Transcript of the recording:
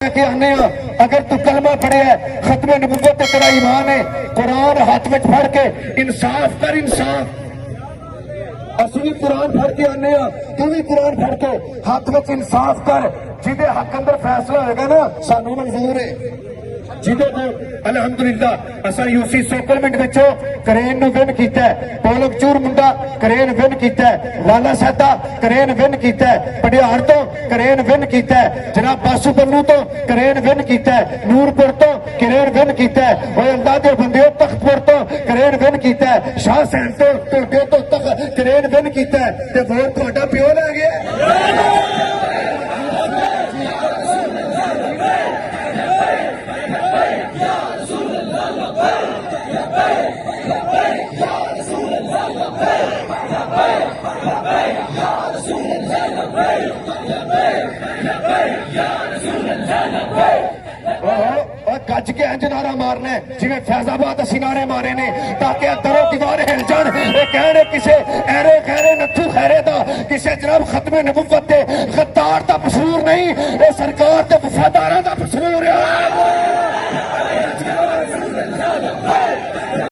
के आने अगर तू कलमा पढ़े है खत्म नबूवत तेरा ईमान है कुरान हाथ में फड़ के इंसाफ कर इंसाफ असि भी कुरान फड़ के आने तू भी कुरान फड़ के हाथ में इंसाफ कर जिदे हक अंदर फैसला होगा ना सानू मंजूर है जिदे को अलहमदुलिल्लाह असा यूसी सेटलमेंट विचों करेन नु विन कीता है पोलक चूर मुंडा करेन विन कीता है लाला सादा करेन विन कीता है पटियार तो करेन विन कीता है जनाब बासू बन्नू तो करेन विन कीता है नूरपुर तो करेन विन कीता है ओए अल्लाह दे बंदे तख्तपुर तो करेन विन कीता है शाह सैन तो टोटे तो तक करेन विन कीता है ते वोट ਤੁਹਾਡਾ ਪਿਓ ਲੈ ਗਿਆ गज के इंज नारा मारना है जिवें फैजाबाद असी नारे मारे ने ताकि दरों दीवार हिल जान कहने किसे ऐरे खैरे नथू खैरे दा किसे जनाब खत्मे नबुव्वत दे गद्दार दा कसूर नहीं ये सरकार ते वफादारां दा कसूर है।